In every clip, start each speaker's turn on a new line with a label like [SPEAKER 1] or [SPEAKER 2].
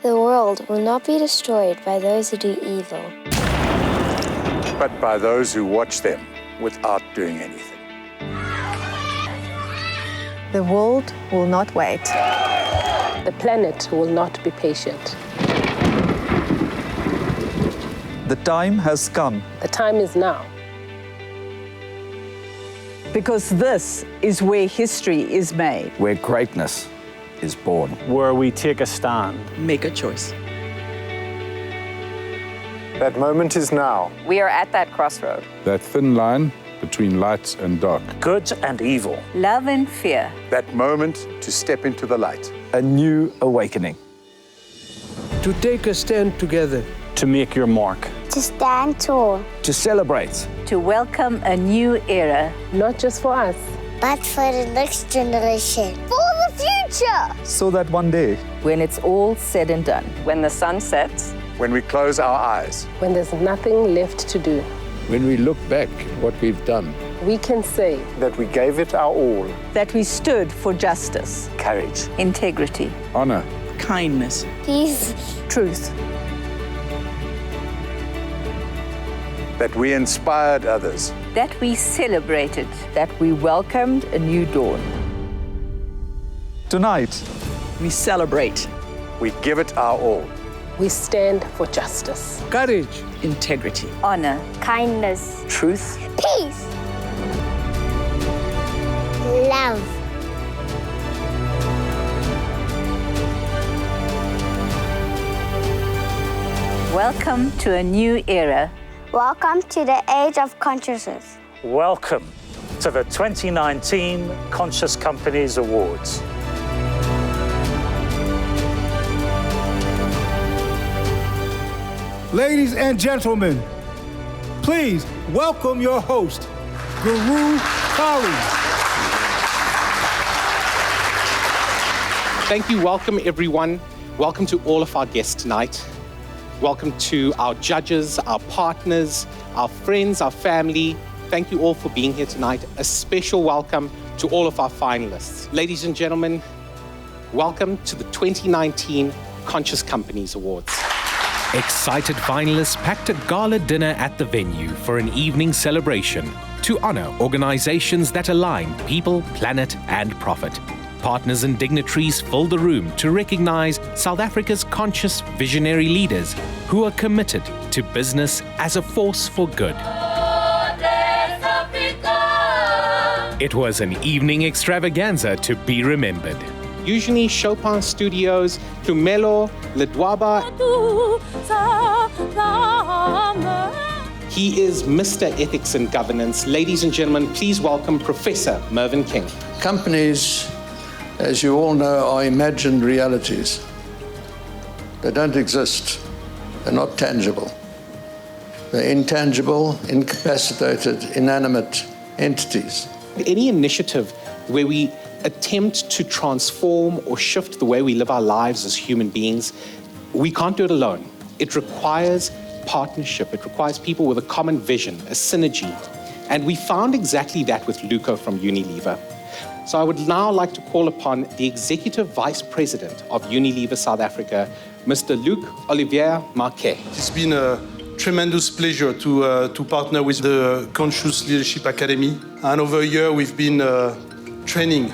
[SPEAKER 1] The world will not be destroyed by those who do evil,
[SPEAKER 2] but by those who watch them without doing anything.
[SPEAKER 3] The world will not wait.
[SPEAKER 4] The planet will not be patient.
[SPEAKER 5] The time has come.
[SPEAKER 4] The time is now.
[SPEAKER 3] Because this is where history is made.
[SPEAKER 5] Where greatness is born.
[SPEAKER 6] Where we take a stand.
[SPEAKER 7] Make a choice.
[SPEAKER 2] That moment is now.
[SPEAKER 8] We are at that crossroad.
[SPEAKER 9] That thin line between light and dark.
[SPEAKER 6] Good and evil.
[SPEAKER 3] Love and fear.
[SPEAKER 2] That moment to step into the light.
[SPEAKER 5] A new awakening.
[SPEAKER 10] To take a stand together.
[SPEAKER 6] To make your mark.
[SPEAKER 1] to stand tall,
[SPEAKER 5] To celebrate.
[SPEAKER 3] To welcome a new era.
[SPEAKER 4] Not just for us.
[SPEAKER 1] but for the next generation. For the future!
[SPEAKER 5] So that one day,
[SPEAKER 3] When it's all said and done.
[SPEAKER 8] When the sun sets,
[SPEAKER 2] When we close our eyes,
[SPEAKER 4] When there's nothing left to do,
[SPEAKER 9] When we look back what we've done,
[SPEAKER 4] we can say,
[SPEAKER 2] that we gave it our all.
[SPEAKER 3] That we stood for justice,
[SPEAKER 5] courage.
[SPEAKER 3] integrity,
[SPEAKER 9] honor,
[SPEAKER 7] Kindness.
[SPEAKER 1] Peace.
[SPEAKER 3] truth.
[SPEAKER 2] That we inspired others.
[SPEAKER 3] That we celebrated. That we welcomed a new dawn.
[SPEAKER 5] Tonight,
[SPEAKER 7] We celebrate
[SPEAKER 2] We give it our all.
[SPEAKER 4] we stand for justice.
[SPEAKER 10] Courage.
[SPEAKER 7] integrity.
[SPEAKER 3] Honor.
[SPEAKER 1] Kindness.
[SPEAKER 5] truth.
[SPEAKER 1] Peace. Love.
[SPEAKER 3] Welcome to a new era.
[SPEAKER 1] Welcome to the age of consciousness.
[SPEAKER 6] Welcome to the 2019 Conscious Companies Awards.
[SPEAKER 10] Ladies and gentlemen, please welcome your host, Guru Kari.
[SPEAKER 11] Thank you. Welcome, everyone. Welcome to all of our guests tonight. Welcome to our judges, our partners, our friends, our family. Thank you all for being here tonight. A special welcome to all of our finalists. Ladies and gentlemen, welcome to the 2019 Conscious Companies Awards.
[SPEAKER 12] Excited finalists packed a gala dinner at the venue for an evening celebration to honor organizations that align people, planet, and profit. Partners and dignitaries filled the room to recognize South Africa's conscious visionary leaders who are committed to business as a force for good. It was an evening extravaganza to be remembered.
[SPEAKER 11] Usually Chopin Studios, Tumelo, Ledwaba. He is Mr. Ethics and Governance. Ladies and gentlemen, please welcome Professor Mervyn King.
[SPEAKER 13] Companies, as you all know, are imagined realities. They don't exist. They're not tangible. They're intangible, incapacitated, inanimate entities.
[SPEAKER 11] Any initiative where we attempt to transform or shift the way we live our lives as human beings, we can't do it alone. It requires partnership. It requires people with a common vision, a synergy. And we found exactly that with Luco from Unilever. So I would now like to call upon the Executive Vice President of Unilever South Africa, Mr. Luc Olivier Marquet.
[SPEAKER 14] It's been a tremendous pleasure to partner with the Conscious Leadership Academy. And over a year, we've been training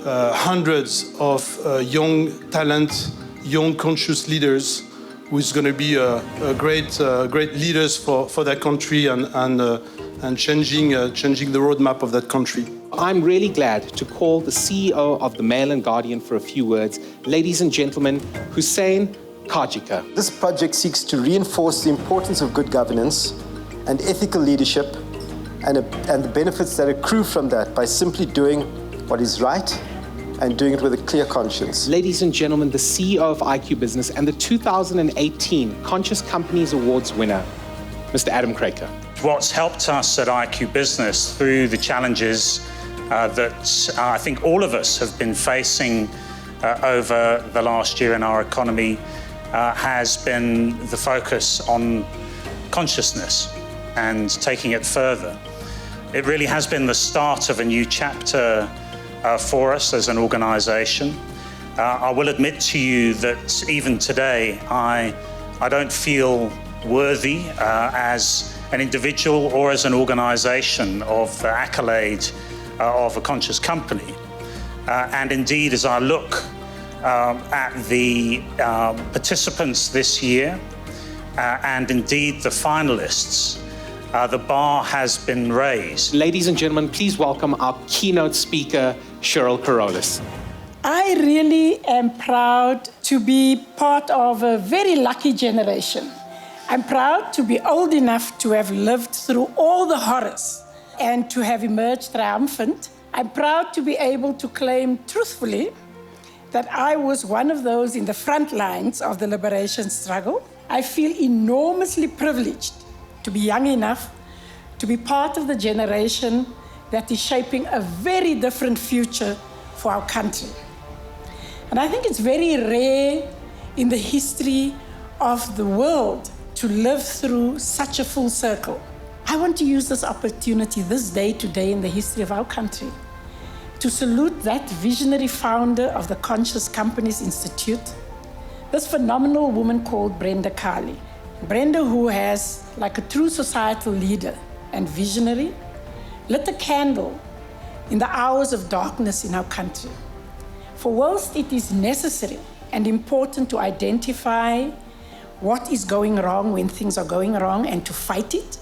[SPEAKER 14] hundreds of young talent, young conscious leaders who's going to be great leaders for that country and changing the roadmap of that country.
[SPEAKER 11] I'm really glad to call the CEO of the Mail and Guardian for a few words. Ladies and gentlemen, Hussein Kajika.
[SPEAKER 15] This project seeks to reinforce the importance of good governance and ethical leadership and the benefits that accrue from that by simply doing what is right and doing it with a clear conscience.
[SPEAKER 11] Ladies and gentlemen, the CEO of IQ Business and the 2018 Conscious Companies Awards winner, Mr. Adam Kraker.
[SPEAKER 6] What's helped us at IQ Business through the challenges that I think all of us have been facing over the last year in our economy has been the focus on consciousness and taking it further. It really has been the start of a new chapter for us as an organisation. I will admit to you that even today, I don't feel worthy as an individual or as an organisation of the accolade of a conscious company. And indeed, as I look at the participants this year and indeed the finalists, the bar has been raised.
[SPEAKER 11] Ladies and gentlemen, please welcome our keynote speaker, Cheryl Carolus.
[SPEAKER 16] I really am proud to be part of a very lucky generation. I'm proud to be old enough to have lived through all the horrors and to have emerged triumphant. I'm proud to be able to claim truthfully that I was one of those in the front lines of the liberation struggle. I feel enormously privileged to be young enough to be part of the generation that is shaping a very different future for our country. And I think it's very rare in the history of the world to live through such a full circle. I want to use this opportunity this day today in the history of our country to salute that visionary founder of the Conscious Companies Institute, this phenomenal woman called Brenda Carley. Brenda, who has, like a true societal leader and visionary, lit a candle in the hours of darkness in our country. For whilst it is necessary and important to identify what is going wrong when things are going wrong and to fight it,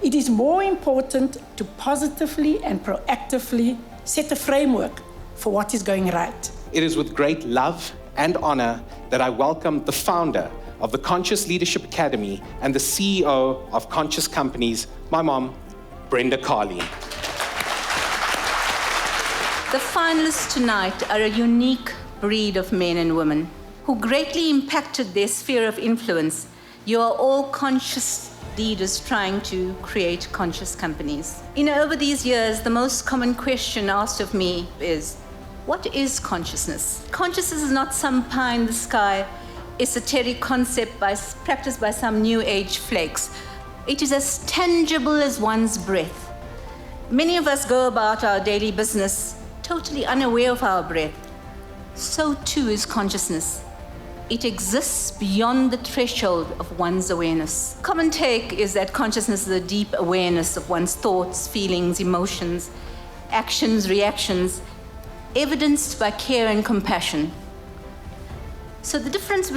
[SPEAKER 16] it is more important to positively and proactively set a framework for what is going right.
[SPEAKER 11] It is with great love and honor that I welcome the founder of the Conscious Leadership Academy and the CEO of Conscious Companies, my mom, Brenda Carley.
[SPEAKER 17] The finalists tonight are a unique breed of men and women who greatly impacted their sphere of influence. You are all conscious leaders trying to create conscious companies. Over these years, the most common question asked of me is, what is consciousness? Consciousness is not some pie in the sky, esoteric concept practiced by some new age flakes. It is as tangible as one's breath. Many of us go about our daily business totally unaware of our breath. So too is consciousness. It exists beyond the threshold of one's awareness. Common take is that consciousness is a deep awareness of one's thoughts, feelings, emotions, actions, reactions, evidenced by care and compassion. So the difference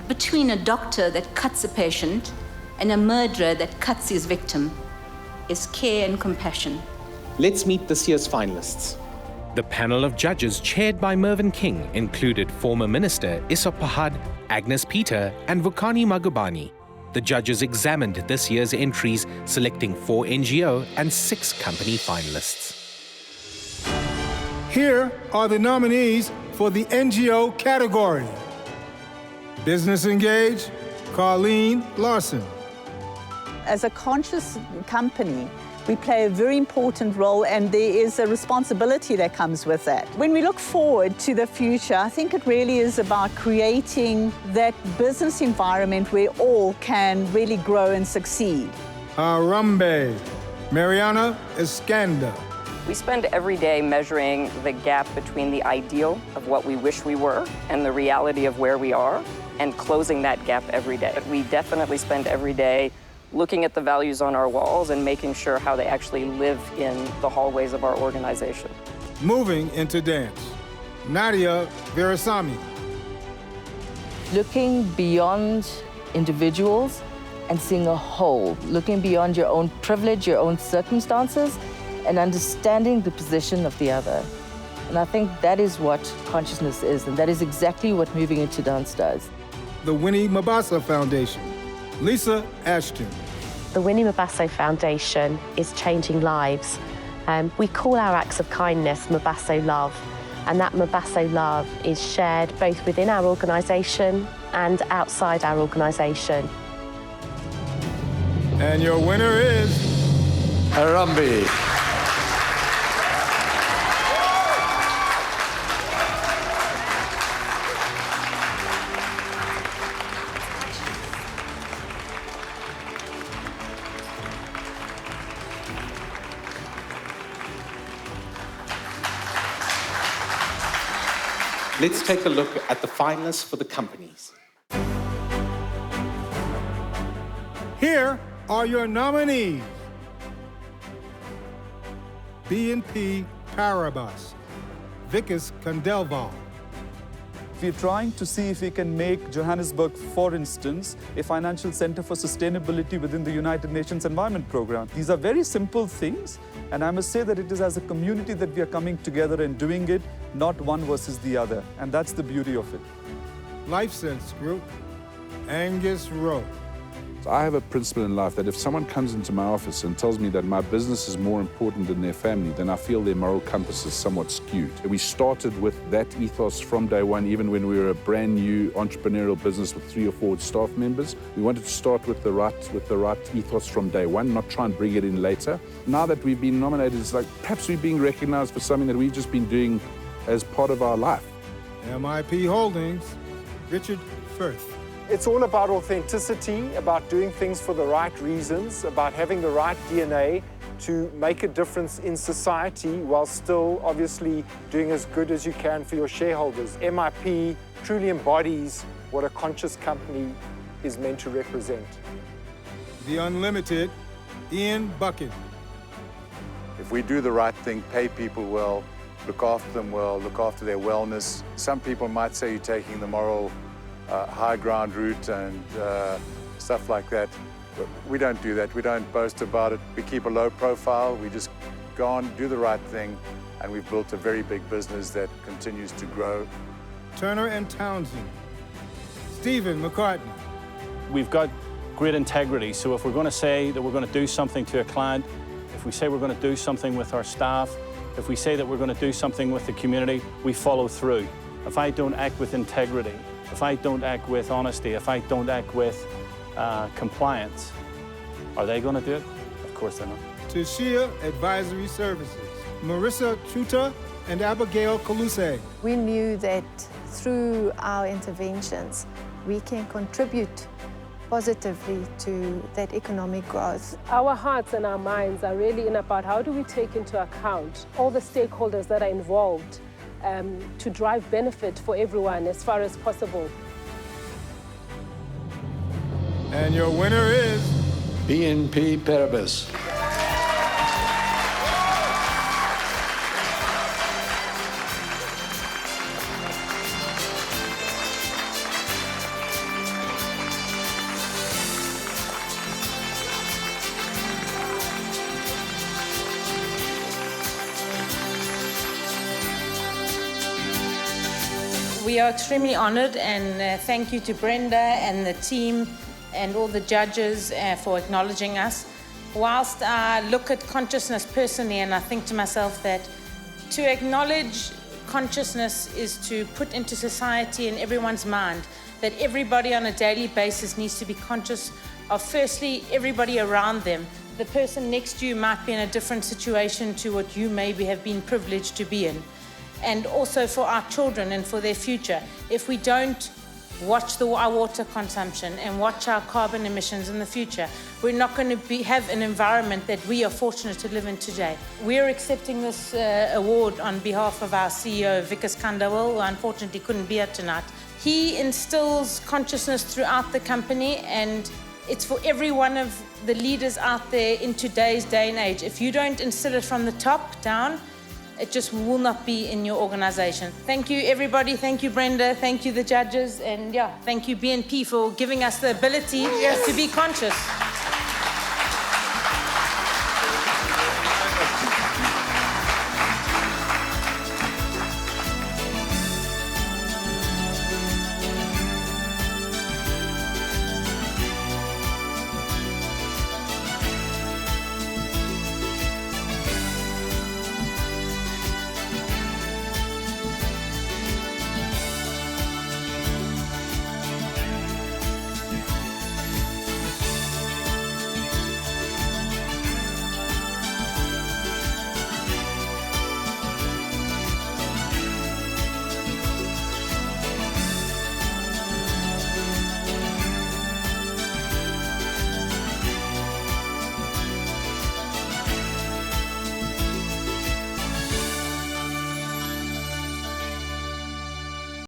[SPEAKER 17] between a doctor that cuts a patient and a murderer that cuts his victim is care and compassion.
[SPEAKER 11] Let's meet this year's finalists.
[SPEAKER 12] The panel of judges chaired by Mervyn King included former Minister Issa Pahad, Agnes Peter, and Vukani Magubani. The judges examined this year's entries, selecting 4 NGO and 6 company finalists.
[SPEAKER 10] Here are the nominees for the NGO category. Business Engage, Colleen Larson.
[SPEAKER 3] As a conscious company, we play a very important role, and there is a responsibility that comes with that. When we look forward to the future, I think it really is about creating that business environment where all can really grow and succeed.
[SPEAKER 10] Harambe, Mariana Escanda.
[SPEAKER 8] We spend every day measuring the gap between the ideal of what we wish we were and the reality of where we are, and closing that gap every day. We definitely spend every day looking at the values on our walls and making sure how they actually live in the hallways of our organization.
[SPEAKER 10] Moving into dance, Nadia Virasamy.
[SPEAKER 18] Looking beyond individuals and seeing a whole, looking beyond your own privilege, your own circumstances, and understanding the position of the other. And I think that is what consciousness is, and that is exactly what moving into dance does.
[SPEAKER 10] The Winnie Mabasa Foundation, Lisa Ashton.
[SPEAKER 19] The Winnie Mabaso Foundation is changing lives. We call our acts of kindness Mabaso Love, and that Mabaso Love is shared both within our organisation and outside our organisation.
[SPEAKER 10] And your winner is
[SPEAKER 13] Harambe.
[SPEAKER 11] Let's take a look at the finalists for the companies.
[SPEAKER 10] Here are your nominees. BNP Paribas, Vikas Khandelwal.
[SPEAKER 5] We're trying to see if we can make Johannesburg, for instance, a financial center for sustainability within the United Nations Environment Programme. These are very simple things, and I must say that it is as a community that we are coming together and doing it, not one versus the other, and that's the beauty of it.
[SPEAKER 10] LifeSense Group, Angus Rowe.
[SPEAKER 9] I have a principle in life that if someone comes into my office and tells me that my business is more important than their family, then I feel their moral compass is somewhat skewed. We started with that ethos from day one, even when we were a brand new entrepreneurial business with 3 or 4 staff members. We wanted to start with the right ethos from day one, not try and bring it in later. Now that we've been nominated, it's like perhaps we're being recognized for something that we've just been doing as part of our life.
[SPEAKER 10] MIP Holdings, Richard Firth.
[SPEAKER 20] It's all about authenticity, about doing things for the right reasons, about having the right DNA to make a difference in society while still obviously doing as good as you can for your shareholders. MIP truly embodies what a conscious company is meant to represent.
[SPEAKER 10] The Unlimited, Ian Bucket.
[SPEAKER 2] If we do the right thing, pay people well, look after them well, look after their wellness. Some people might say you're taking the moral high ground route and stuff like that. But we don't do that. We don't boast about it. We keep a low profile. We just go on, do the right thing, and we've built a very big business that continues to grow.
[SPEAKER 10] Turner and Townsend. Stephen McCartney.
[SPEAKER 21] We've got great integrity, so if we're going to say that we're going to do something to a client, if we say we're going to do something with our staff, if we say that we're going to do something with the community, we follow through. If I don't act with integrity, if I don't act with honesty, if I don't act with compliance, are they going to do it? Of course they're not.
[SPEAKER 10] Tashia Advisory Services, Marissa Chuta and Abigail Kaluse.
[SPEAKER 22] We knew that through our interventions, we can contribute positively to that economic growth.
[SPEAKER 4] Our hearts and our minds are really in about how do we take into account all the stakeholders that are involved to drive benefit for everyone as far as possible.
[SPEAKER 10] And your winner is
[SPEAKER 13] BNP Paribas.
[SPEAKER 23] We are extremely honored, and thank you to Brenda and the team and all the judges for acknowledging us. Whilst I look at consciousness personally, and I think to myself that to acknowledge consciousness is to put into society and everyone's mind that everybody on a daily basis needs to be conscious of, firstly, everybody around them. The person next to you might be in a different situation to what you maybe have been privileged to be in. And also for our children and for their future. If we don't watch our water consumption and watch our carbon emissions in the future, we're not going to have an environment that we are fortunate to live in today. We're accepting this award on behalf of our CEO, Vikas Khandelwal, who unfortunately couldn't be here tonight. He instills consciousness throughout the company, and it's for every one of the leaders out there in today's day and age. If you don't instill it from the top down, it just will not be in your organization. Thank you, everybody. Thank you, Brenda. Thank you, the judges. And yeah, thank you, BNP, for giving us the ability to be conscious.